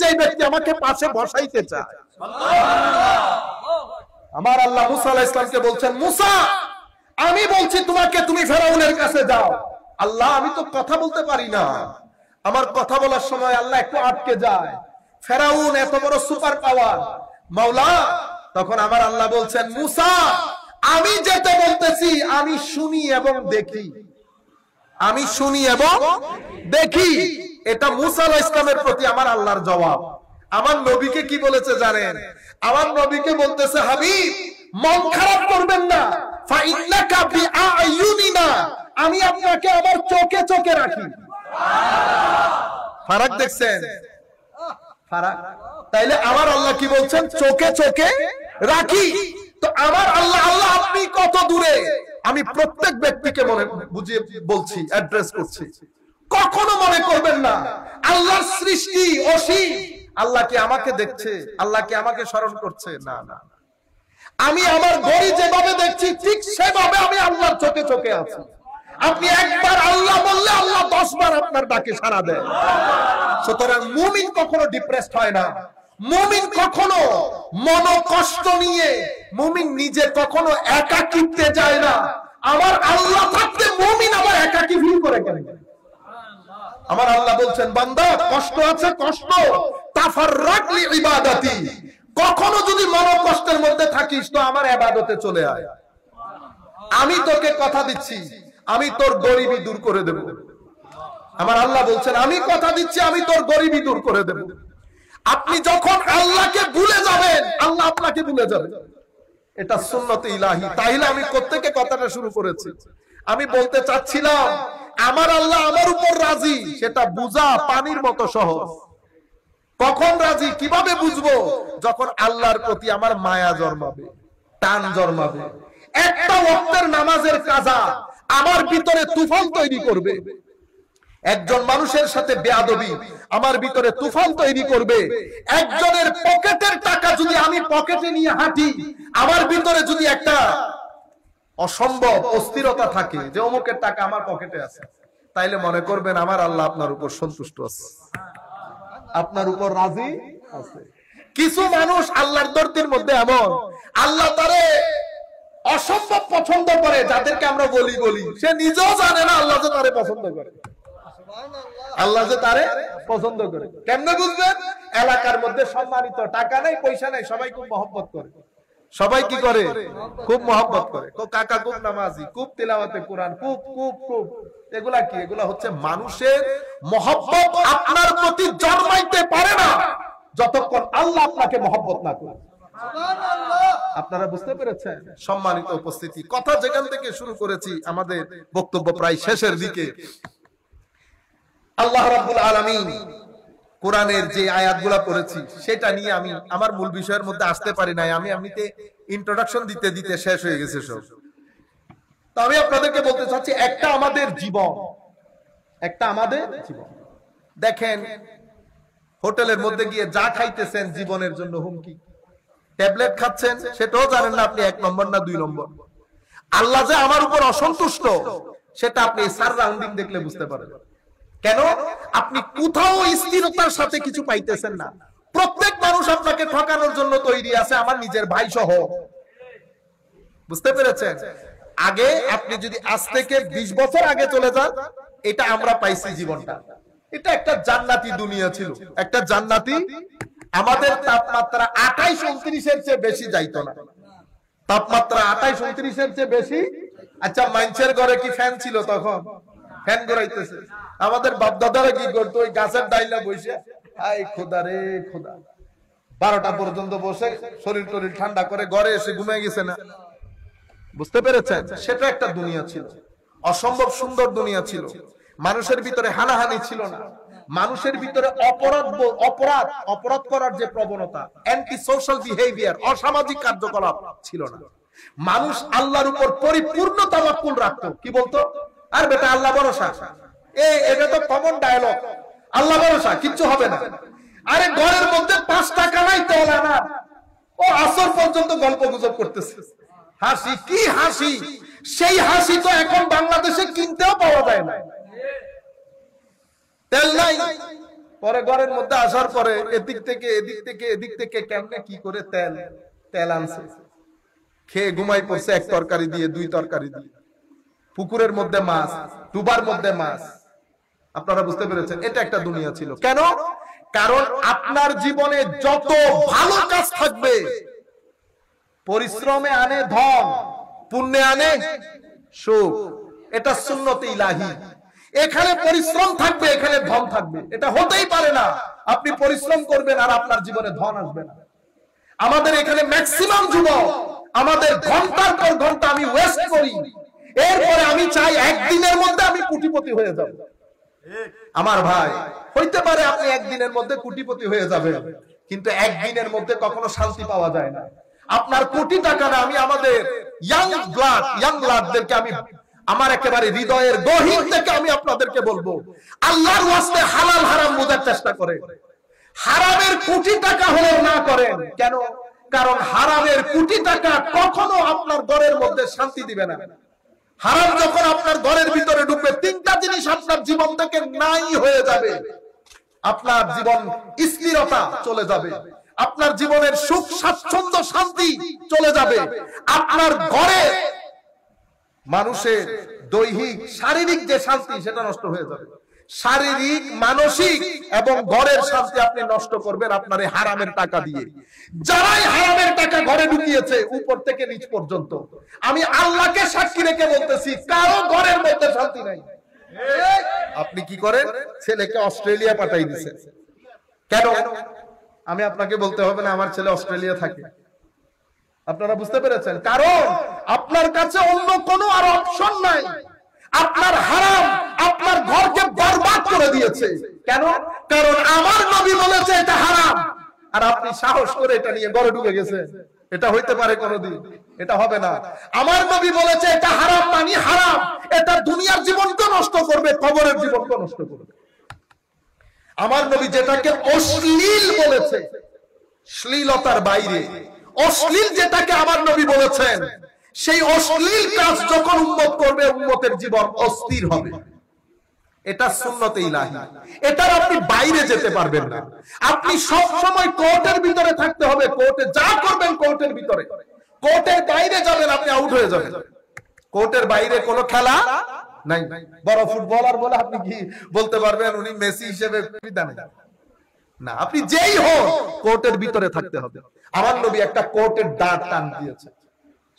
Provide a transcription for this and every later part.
যে ব্যক্তি আমাকে পাশে বসাইতে চায়। আমার আল্লাহ মুসা আলাইহিস সালামকে বলছেন, মুসা আমি বলছি তোমাকে, তুমি ফেরাউনের কাছে যাও। আল্লাহ আমি তো কথা বলতে পারি না, আমার কথা বলার সময় আল্লাহ একটু আটকে যায়। ফেরাউন এত বড় সুপার পাওয়ার মাওলা। তখন আমার আল্লাহ বলছেন, মুসা আমি যেটা বলতেছি আমি শুনি এবং দেখি, আমি শুনি এবং দেখি। এটা মুসা আলাইহিস সালামের প্রতি আমার আল্লাহর জবাব। আমার নবীকে কি বলেছে জানেন? আমার নবীকে বলতেছে, হাবিব মন খারাপ করবেন না, ফাইন্নাকা বিআইয়ুনিনা, আমি আপনাকে আমার চোখে চোখে রাখি। ফারাক দেখছেন? ফারাক। তাইলে আমার আল্লাহ কি বলছেন? চোখে চোখে রাখি। তো আমার আল্লাহ, আল্লাহ আপনি কত দূরে, আমি প্রত্যেক ব্যক্তিকে মনে বুঝিয়ে বলছি, অ্যাড্রেস করছি। কখনো মনে করবেন না আল্লাহর সৃষ্টি অসীম, আল্লাহ কি আমাকে দেখছে, আল্লাহ কি আমাকে স্মরণ করছে? না না, আমি আমার ঘড়ি যেভাবে দেখছি ঠিক সেভাবে আমি আল্লাহর চোখে চোখে আছি। আপনি একবার আল্লাহ বললে আল্লাহ 10 বার আপনার ডাকে সাড়া দেয়। সুতরাং মুমিন কখনো ডিপ্রেসড হয় না, মুমিন কখনো মনোকষ্ট নিয়ে, মুমিন নিজে কখনো একাকিত্বে যায় না। আমার আল্লাহ থাকতে মুমিন আবার একাকী ফিল করে কেন? আমার আল্লাহ বলছেন, বান্দা কষ্ট আছে, কষ্ট তাফাররাক লি ইবাদাতি, কখনো যদি মনোকষ্টের মধ্যে থাকিস তো আমার ইবাদতে চলে আয়। আমি তোকে কথা দিচ্ছি, আমি তোর গরিবি দূর করে দেব। আমার আল্লাহ বলছেন, আমি কথা দিচ্ছি আমি তোর গরিবি দূর করে দেব। আপনি যখন আল্লাহকে ভুলে যাবেন আল্লাহ আপনাকে ভুলে যাবেন, এটা সুন্নতে ইলাহি। তাইলে আমি কোত্থেকে কথাটা শুরু করেছি? আমি বলতে চাচ্ছিলাম আমার আল্লাহ আমার উপর রাজি, সেটা বুঝা পানির মতো সহজ। কখন রাজি, কিভাবে বুঝবো? যখন আল্লাহর প্রতি আমার মায়া জন্মাবে, টান জন্মাবে। একটা ওয়াক্তের নামাজের কাজা আমার ভিতরে তুফান তৈরি করবে। একজন মানুষের সাথে বেয়াদবি আমার ভিতরে তুফান তৈরি করবে। একজনের পকেটের টাকা যদি আমি পকেটে নিয়ে হাঁটি, আমার ভিতরে যদি একটা অসম্ভব অস্থিরতা থাকে যে অমুকের টাকা আমার পকেটে আছে, তাইলে মনে করবেন আমার আল্লাহ আপনার উপর সন্তুষ্ট আছে, আপনার উপর রাজি আছে। কিছু মানুষ আল্লাহর দরদির মধ্যে এমন, আল্লাহ তারে অসম্ভব পছন্দ করে, যাদেরকে আমরা বলি সে নিজেও জানে না আল্লাহ যে তারে পছন্দ করে। আল্লাহ যে তারে পছন্দ করে কেমনে বুঝবেন? এলাকার মধ্যে সম্মানিত, টাকা নাই পয়সা নাই, সবাই খুব মহব্বত করে। সবাই কি করে? খুব মহব্বত করে। কাকা খুব নামাজি, খুব তিলাওয়াতে কোরআন, খুব খুব খুব। এগুলা কি? এগুলা হচ্ছে মানুষের মহব্বত আপনার প্রতি জন্মাইতে পারে না যতক্ষণ আল্লাহ আপনাকে মহব্বত না করে। আপনারা বুঝতে পেরেছেন? সম্মানিত উপস্থিতি, কথা যেখান থেকে শুরু করেছি আমাদের বক্তব্য প্রায় শেষের দিকে। আল্লাহ রাব্বুল আলামিন কোরআনের যে আয়াতগুলা পড়েছি সেটা নিয়ে আমি আমার মূল বিষয়ের মধ্যে আসতে পারি নাই। আমি এমনিতে ইন্ট্রোডাকশন দিতে দিতে শেষ হয়ে গেছে সব। তো আমি আপনাদেরকে বলতে চাচ্ছি, একটা আমাদের জীবন, একটা আমাদের জীবন। দেখেন হোটেলের মধ্যে গিয়ে যা খাইতেছেন জীবনের জন্য হুমকি। ট্যাবলেট খাচ্ছেন, সেটাও জানেন না আপনি 1 নম্বর না 2 নম্বর। আল্লাহ যে আমার উপর অসন্তুষ্ট সেটা আপনি সারাউন্ডিং দেখলে বুঝতে পারেন। কেন? আপনি কোথাও স্থিরতার সাথে কিছু পাইতেছেন না। প্রত্যেক মানুষ আপনাকে ঠকানোর জন্য তৈরি আছে, আমার নিজের ভাই সহ। বুঝতে পেরেছেন? আগে আপনি যদি আজ থেকে 20 বছর আগে চলে যান, এটা আমরা পাইছি জীবনটা। এটা একটা জান্নাতি দুনিয়া ছিল, একটা জান্নাতি। আমাদের তাপমাত্রা 28-29 এর চেয়ে বেশি যাইতো না। তাপমাত্রা 28-29 এর চেয়ে বেশি। আচ্ছা, মানুষের ঘরে কি ফ্যান ছিল তখন? ফ্যান ঘুরাইতেছে। আমাদের বাপ দাদারা কি করতো? ওই গাছের ডাইলা বসে, আই খোদা রে খোদা, 12টা পর্যন্ত বসে শরীর টরীর ঠান্ডা করে ঘরে এসে ঘুমিয়ে গেছে না। বুঝতে পেরেছেন? সেটা একটা দুনিয়া ছিল, অসম্ভব সুন্দর দুনিয়া ছিল। মানুষের ভিতরে হানাহানি ছিল না, মানুষের ভিতরে অপরাধ করার যে প্রবণতা, অ্যান্টি সোশ্যাল বিহেভিয়ার, অসামাজিক কার্যকলাপ ছিল না। মানুষ আল্লাহর উপর পরিপূর্ণ তাওয়াক্কুল রাখতো। কি বলতো? আর বেটা আল্লাহ ভরসা, এটা তো কমন ডায়লগ, আল্লাহ ভরসা, কিচ্ছু হবে না। আরে ঘরের মধ্যে 5 টাকা নাই, তেল আনা, ও আসর পর্যন্ত গল্প গুজব করতেছে। হাসি, কি হাসি! সেই হাসি তো এখন বাংলাদেশে কিনতেও পাওয়া যায় না। তেল নাই, পরে ঘরের মধ্যে আসার পরে এদিক থেকে কেমনে কি করে তেল আনছে, খেয়ে ঘুমাই পড়ছে, এক তরকারি দিয়ে, দুই তরকারি দিয়ে, পুকুরের মধ্যে মাছ, ডুবার মধ্যে মাছ। আপনারা বুঝতে পেরেছেন? এটা একটা দুনিয়া ছিল। কেন? কারণ আপনার জীবনে যত ভালো কাজ থাকবে, পরিশ্রমে আনে ধন, পুণ্যে আনে সুখ। এটা সুন্নতে ইলাহি। এখানে পরিশ্রম থাকবে, এখানে ধন থাকবে, এটা হতেই পারে না। আপনি পরিশ্রম করবেন আর আপনার জীবনে ধন আসবে না। আমাদের এখানে ম্যাক্সিমাম যুবক আমাদের ঘন্টার পর ঘন্টা আমি ওয়েস্ট করি, এরপরে আমি চাই একদিনের মধ্যে আমি কোটিপতি হয়ে যাব। আমার ভাই, হইতে পারে আপনি একদিনের মধ্যে কোটিপতি হয়ে যাবেন, কিন্তু একদিনের মধ্যে কখনো শান্তি পাওয়া যায় না। আপনার কোটি টাকা না, আমি আমাদের ইয়াং ব্লাডদেরকে আমি আমার একেবারে হৃদয়ের গহীন থেকে আমি আপনাদেরকে বলবো, আল্লাহর ওয়াস্তে হালাল হারাম বোঝার চেষ্টা করেন। হারামের কোটি টাকা হলেও না করেন। কেন? কারণ হারামের কোটি টাকা কখনো আপনার ঘরের মধ্যে শান্তি দিবে না। হারাম যখন আপনার ঘরের ভিতরে ঢুকবে, তিনটা জিনিস আপনার জীবন থেকে নাই হয়ে যাবে। আপনার জীবন স্থিরতা চলে যাবে, আপনার জীবনের সুখ স্বাচ্ছন্দ্য শান্তি চলে যাবে, আপনার ঘরে মানুষের দৈহিক শারীরিক যে শান্তি সেটা নষ্ট হয়ে যাবে। শারীরিক, মানসিক এবং ঘরের শান্তি আপনি নষ্ট করবেন আপনার এই হারামের টাকা দিয়ে। যারাই হারামের টাকা ঘরে ঢুকিয়েছে, উপর থেকে নিচ পর্যন্ত, আমি আল্লাহকে সাক্ষী রেখে বলতেছি, কারো ঘরের মধ্যে শান্তি নাই। আপনি কি করেন? ছেলেকে অস্ট্রেলিয়া পাঠাই দিচ্ছেন। কেন? আমি আপনাকে বলতে হবে না আমার ছেলে অস্ট্রেলিয়া থাকে। আপনারা বুঝতে পেরেছেন? কারণ আপনার কাছে অন্য কোনো আর অপশন নাই। আপনার হারাম আপনার ঘরকে বরবাদ করে দিয়েছে। কেন? কারণ আমার নবী বলেছে এটা হারাম, আর আপনি সাহস করে এটা নিয়ে ঘরে ঢুকে গেছেন। এটা হইতে পারে কোনোদিন? এটা হবে না। আমার নবী বলেছে এটা হারাম মানে হারাম, এটা দুনিয়ার জীবনকে নষ্ট করবে, কবরের জীবনকে নষ্ট করবে। আমার নবী যেটাকে অশ্লীল বলেছে, শ্লীলতার বাইরে অশ্লীল যেটাকে আমার নবী বলেছেন, সেই অশ্লীল কাজ যখন উম্মত করবে, উম্মতের জীবন অস্থির হবে। এটা সুন্নতে ইলাহি। এটার আপনি বাইরে যেতে পারবেন না। আপনি সব সময় কোর্টের ভিতরে থাকতে হবে। কোর্টে যা করবেন কোর্টের ভিতরে। কোর্টের বাইরে যাবেন আপনি আউট হয়ে যাবেন। কোর্টের বাইরে কোনো খেলা নাই। বড় ফুটবলার বলে আপনি কি বলতে পারবেন উনি মেসি হিসেবে বিধান না? আপনি যেই হোক কোর্টের ভিতরে থাকতে হবে। আমার নবী একটা কোর্টের দাঁড় টান দিয়েছে।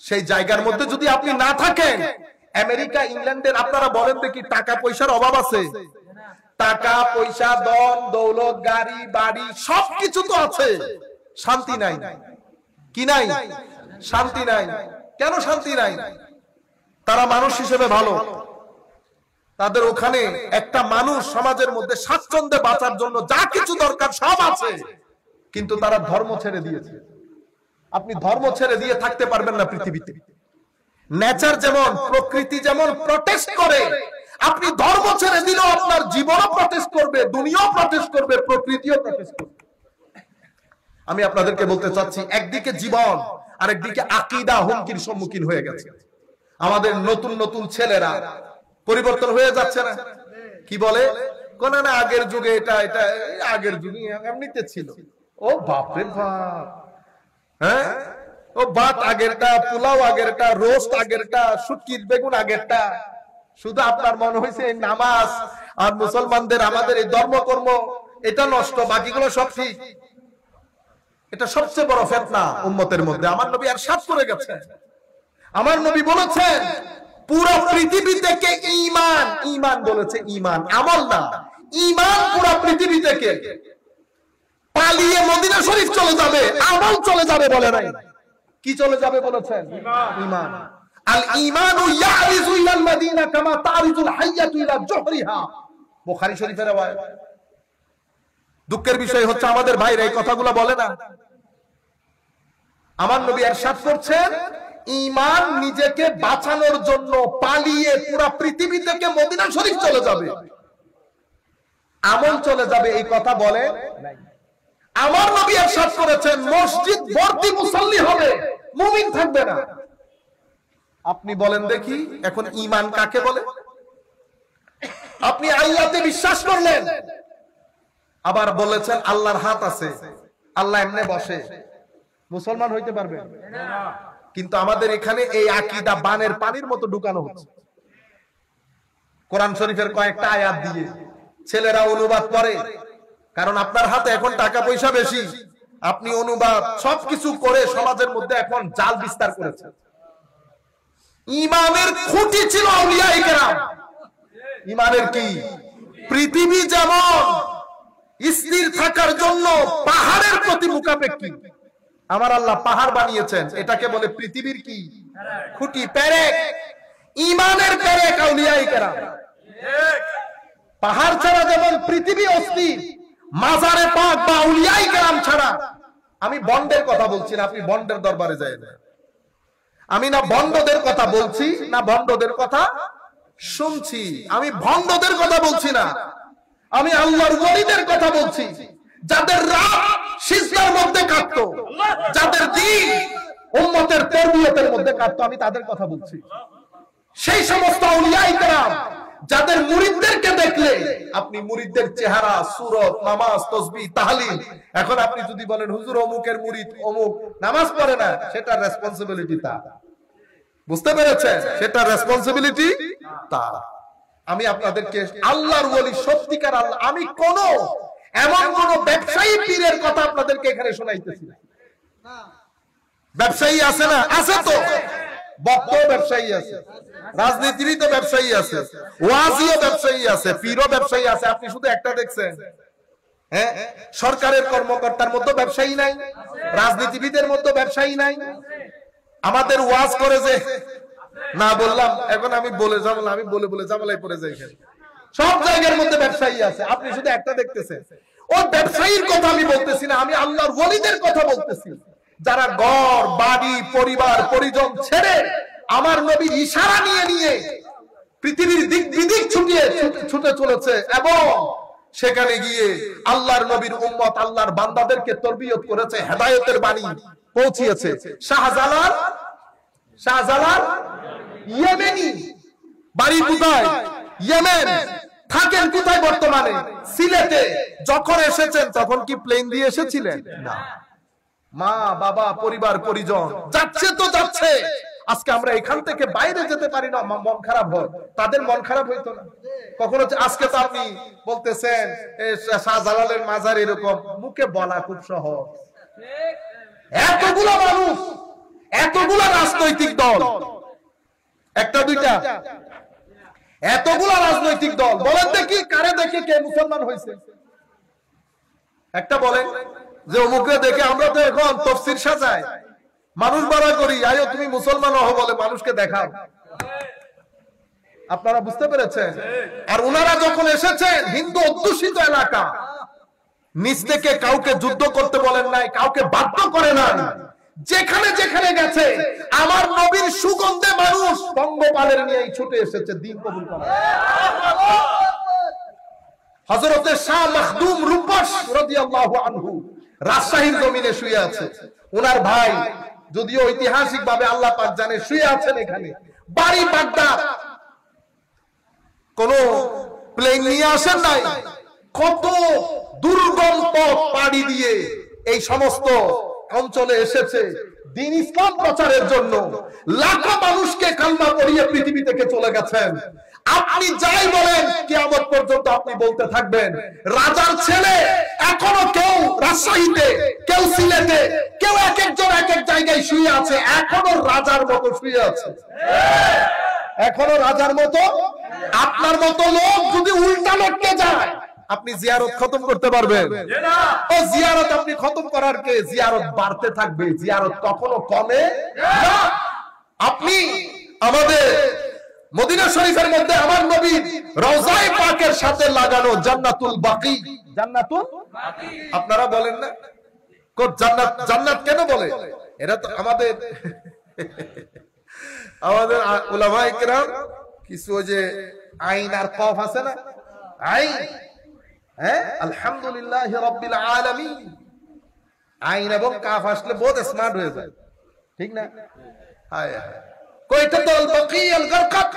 সেই জায়গার মধ্যে যদি আপনি না থাকেন, আমেরিকা, ইংল্যান্ডের আপনারা বলেন দেখি টাকা পয়সার অভাব আছে? টাকা পয়সা, ধন দৌলত, গাড়ি বাড়ি সবকিছু তো আছে, শান্তি নাই। কি নাই? শান্তি নাই। কেন শান্তি নাই? তারা মানুষ হিসেবে ভালো, তাদের ওখানে একটা মানুষ সমাজের মধ্যে স্বাচ্ছন্দ্যে বাঁচার জন্য যা কিছু দরকার সব আছে, কিন্তু তারা ধর্ম ছেড়ে দিয়েছে। আপনি ধর্ম ছেড়ে দিয়ে থাকতে পারবেন না পৃথিবীতে। নেচার যেমন, প্রকৃতি যেমন প্রটেস্ট করে, আপনি ধর্ম ছেড়ে দিলেও আপনার জীবনও প্রটেস্ট করবে, দুনিয়াও প্রটেস্ট করবে, প্রকৃতিও প্রটেস্ট করবে। আমি আপনাদেরকে বলতে চাচ্ছি, একদিকে জীবন আর একদিকে আকীদা হুমকির সম্মুখীন হয়ে গেছে। আমাদের নতুন নতুন ছেলেরা পরিবর্তন হয়ে যাচ্ছে না? কি বলে? কোন না আগের যুগে এটা আগের যুগে এমনিতে ছিল। ও বাপরে বাপ, হ্যাঁ, ও ভাত আগেরটা, পোলাও আগেরটা, রোস্ট আগেরটা, শুটকির বেগুন আগেরটা। শুধু আপনার মনে হয়েছে এই নামাজ আর মুসলমানদের আমাদের এই ধর্মকর্ম এটা নষ্ট, বাকিগুলো সব ঠিক। এটা সবচেয়ে বড় ফিতনা উম্মতের মধ্যে। আমার নবী ইরশাদ করে গেছেন, আমার নবী বলেছেন পুরো পৃথিবী থেকে ঈমান, ঈমান বলেছে, ঈমান আমল না, ঈমান পুরো পৃথিবী থেকে পালিয়ে মদিনা শরীফ চলে যাবে, আমল চলে যাবে বলে নাই। কি চলে যাবে বলেছেন? ঈমান। আল ঈমানু ইয়ারিজু ইলাল মাদিনা কামা তারিজুল হাইয়াতু ইলা জুহরিহা, বুখারী শরীফের রাওয়ায়াত। দুঃখের বিষয় হচ্ছে আমাদের ভাইরা এই কথাগুলো বলে না। আমার নবী ইরশাদ করছেন, ঈমান নিজেকে বাঁচানোর জন্য পালিয়ে পুরো পৃথিবী থেকে মদিনা শরীফ চলে যাবে, আমল চলে যাবে, এই কথা বলে নাই। আমার নবী ইরশাদ করেছেন মসজিদ ভর্তি মুসল্লি হবে, মুমিন থাকবে না। আপনি বলেন দেখি এখন ঈমান কাকে বলে? আপনি আল্লাহতে বিশ্বাস করলেন, আবার বলেছেন আল্লাহর হাত আছে, আল্লাহ এমনি বসে। মুসলমান হইতে পারবে? কিন্তু আমাদের এখানে এই আকীদা বানের পানির মতো ঢুকানো হচ্ছে। কোরআন শরীফের কয়েকটা আয়াত দিয়ে ছেলেরা অনুবাদ করে, কারণ আপনার হাতে এখন টাকা পয়সা বেশি, আপনি অনুবাদ সবকিছু করে সমাজের মধ্যে এখন জাল বিস্তার করেছেন। ঈমানের খুঁটি ছিল আউলিয়ায়ে কেরাম। ঈমানের কি? পৃথিবী যেমন স্থির থাকার জন্য পাহাড়ের প্রতি মুখাপেক্ষী, আমার আল্লাহ পাহাড় বানিয়েছেন, এটাকে বলে পৃথিবীর কি? খুঁটি, পেরেক। ঈমানের পেরেক আউলিয়ায়ে কেরাম। পাহাড় ছাড়া যেমন পৃথিবী অস্থির, মাজারে পাক বা আউলিয়ায়ে কেরাম ছাড়া। আমি বন্ডের কথা বলছি না, আপনি বন্ডের দরবারে যায় না। আমি না ভণ্ডদের কথা বলছি, না ভণ্ডদের কথা শুনছি। আমি ভণ্ডদের কথা বলছি না, আমি আল্লাহর ওলিদের কথা বলছি, যাদের রাত সিজদার মধ্যে কাটতো, যাদের দিন উম্মতের তরবিয়তের মধ্যে কাটতো, আমি তাদের কথা বলছি। সেই সমস্ত আউলিয়ায়ে কেরাম যাদের মুরিদদেরকে দেখলে আপনি মুরিদদের চেহারা, সুরত, নামাজ, তাসবিহ, তাহলিল, এখন আপনি যদি বলেন হুজুর অমুকের মুরিদ অমুক নামাজ পড়ে না, সেটা রেসপন্সিবিলিটি তার। বুঝতে পেরেছেন? সেটা রেসপন্সিবিলিটি তার। আমি আপনাদেরকে আল্লাহর ওলি, সত্যিকার আল্লাহ, আমি কোন এমন কোন ব্যবসায়ী পীরের কথা আপনাদেরকে এখানে শোনাইতেছি না। ব্যবসায়ী আছে না? আছে তো। বক্ত ব্যবসায়ী আছে, রাজনীতিবিদও ব্যবসায়ী আছে, ওয়াজিও ব্যবসায়ী আছে, পীরও ব্যবসায়ী আছে। আপনি শুধু একটা দেখছেন? হ্যাঁ, সরকারের কর্মকর্তার মধ্যে ব্যবসায়ী নাই, রাজনীতিবিদের মধ্যে ব্যবসায়ী নাই। আমাদের ওয়াজ করে যে না বললাম, এখন আমি বলে যাবো, আমি বলে বলে জামালায় পড়ে যাই। সব জায়গার মধ্যে ব্যবসায়ী আছে, আপনি শুধু একটা দেখতেছেন। ওই ব্যবসায়ীর কথা আমি বলতেছি না, আমি আল্লাহর ওলিদের কথা বলতেছি, যারা ঘর বাড়ি পরিবার পরিজন ছেড়ে আমার নবীর ইশারা নিয়ে নিয়ে পৃথিবীর দিক বিদিক ছুটে চলেছে এবং সেখানে গিয়ে আল্লাহর নবীর উম্মত, আল্লাহর বান্দাদেরকে তরবিয়ত করেছে, হেদায়েতের বাণী পৌঁছিয়েছে। শাহজালাল ইয়েমেনি, বাড়ি কোথায়? ইয়েমেন। থাকেন কোথায় বর্তমানে? সিলেটে। যখন এসেছেন তখন কি প্লেন দিয়ে এসেছিলেন? না। মা বাবা পরিবার পরিজন যাচ্ছে তো যাচ্ছে। আজকে আমরা এখান থেকে বাইরে যেতে পারি না, মন খারাপ হয়। তাদের মন খারাপ হইতো না কখনো? আজকে তো আপনি বলতেছেন শাহজালালের মাজার এরকম, মুখে বলা খুব সহজ। এতগুলো মানুষ, এতগুলো রাজনৈতিক দল, একটা দুইটা, এতগুলো রাজনৈতিক দল, বলেন দেখি কারে দেখে কে মুসলমান হয়েছে? একটা বলেন যে অমুকে দেখে আমরা তো এখন তাফসীর সাজাই, মানুষ বাড়া করি, আয়ো তুমি মুসলমান হও বলে মানুষকে দেখাও। আপনারা বুঝতে পেরেছেন? আর ওনারা যখন এসেছেন হিন্দু অধ্যুষিত এলাকা, নিজ থেকে কাউকে যুদ্ধ করতে বলেন নাই, কাউকে বাধ্য করে না। যেখানে যেখানে গেছে আমার নবীর সুগন্ধে মানুষ পঙ্গপালের নিয়ে ছুটে এসেছে দিন কবুল করা। হযরতে শাহ মখদুম রূপস রাদিয়াল্লাহু আনহু রাজশাহীর জমিনে শুয়ে আছে। ওনার ভাই, যদিও ঐতিহাসিক ভাবে আল্লাহ পাক জানে, শুয়ে আছেন এখানে। বাড়ি বাগদাদ। কোন প্লেন নিয়ে আসেন নাই, কত দুর্গম পথ পাড়ি দিয়ে এই সমস্ত অঞ্চলে এসেছে দ্বীন ইসলাম প্রচারের জন্য। লাখো মানুষকে কালমা পড়িয়ে পৃথিবী থেকে চলে গেছেন। আপনি যাই বলেন কিয়ামত পর্যন্ত আপনি বলতে থাকবেন রাজার ছেলে এখনো কেউ রাজশাহীতে, কেউ সিলেটে, কেউ এক একজন এক এক জায়গায় শুয়ে আছে, এখনো রাজার মতো শুয়ে আছে, এখনো রাজার মতো। আপনার মতো লোক যদি উল্টা লটকে যায়, আপনি জিয়ারত খতম করতে পারবেন? ও জিয়ারত আপনি খতম করার কে? জিয়ারত বাড়তে থাকবে, জিয়ারত কখনো কমে না। আপনি আমাদের মদিনা শরীফের মধ্যে আমার নবীর রওজায়ে পাকের সাথে লাগানো জান্নাতুল বাকি, জান্নাতুল বাকি আপনারা বলেন না? কোন জান্নাত? জান্নাত কেন বলে? এরা তো আমাদের উলামায়ে কেরাম কিছু যে আইন আর কফ আছে না, আইন, হ্যাঁ, আলহামদুলিল্লাহি রাব্বিল আলামিন, আইন এবং কাফ আসলে বহুত স্মার্ট হয়ে যায়, ঠিক না? হায় হায়, কয়টা তো আল বাকি আল গারকাত,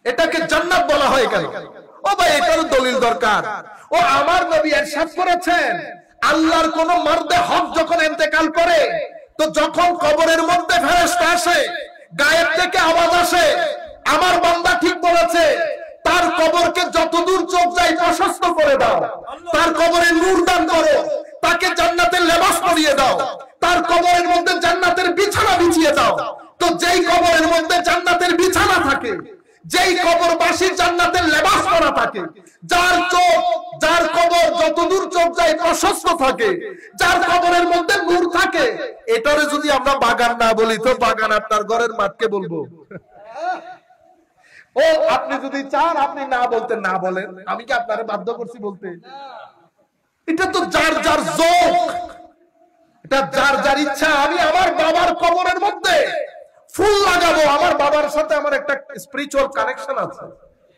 এটাকে জান্নাত বলা হয় কেন? ও ভাই, এটার দলিল দরকার। ও আমার নবী ইরশাদ করেছেন, আল্লাহর কোন মর্দে হক যখন ইন্তেকাল করে, তো যখন কবরের মধ্যে ফেরেশতা আসে, গায়েব থেকে আওয়াজ আসে, আমার বান্দা ঠিক বলেছে, তার কবরকে যতদূর চোখ যায় প্রশস্ত করে দাও, তার কবরে নূর দান করো, তাকে জান্নাতের লেবাস পরিয়ে দাও, তার কবরের মধ্যে জান্নাতের বিছানা বিছিয়ে দাও। তো যেই কবরের মধ্যে জান্নাতের বিছানা থাকে, যেই কবরবাসীর জান্নাতের লেবাস পরা থাকে, যার চোখ, যার কবর যতদূর চোখ যায় প্রশস্ত থাকে, যার কবরের মধ্যে নূর থাকে, এটারে যদি আমরা বাগান না বলি, তো বাগান আপনার ঘরের মাঠকে বলবো। ও আপনি যদি চান আপনি না বলতে না বলেন, আমি কি আপনারে বাধ্য করছি বলতে? এটা তো যার যার যোগ, এটা যার যার ইচ্ছা। আমি আমার বাবার কবরের মধ্যে ফুল লাগাবো, আমার বাবার সাথে আমার একটা স্পিরিচুয়াল কানেকশন আছে।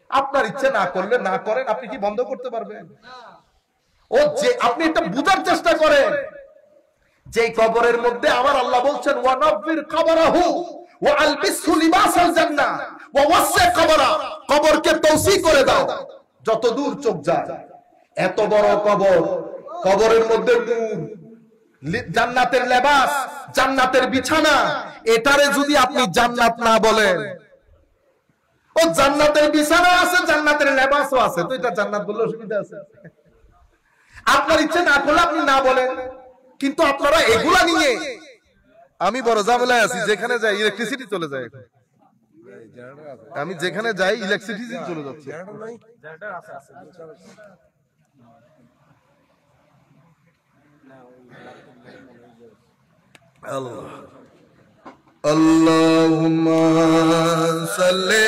আপনার ইচ্ছে না করলে না করেন, আপনি কি বন্ধ করতে পারবেন? ও যে আপনি এটা বুঝার চেষ্টা করেন, যে কবরের মধ্যে আমার আল্লাহ বলছেন, ওয়ানাফির কবরাহু ওয়া আলবিসহু লিবাসাল জান্নাহ ওয়া ওয়াসি কবরা, কবরকে তৌসি করে দাও যতদূর চোখ যায়। এত বড় কবর, কবরের মধ্যে নূর, জান্নাতের লেবাস, জান্নাতের বিছানা, এটারে যদি আপনি জান্নাত না বলেন, ও জান্নাতের বিছানা আছে, জান্নাতের লেবাসও আছে, তো এটা জান্নাত বললে অসুবিধা আছে? আপনার ইচ্ছে না করলে আপনি না বলেন, কিন্তু আপনারা এগুলা নিয়ে, আমি বড় ঝামেলায় আছি। যেখানে যাই ইলেকট্রিসিটি চলে যায়, আমি যেখানে যাই ইলেকট্রিসিটি চলে যাচ্ছে। আল্লাহুম্মা সাল্লি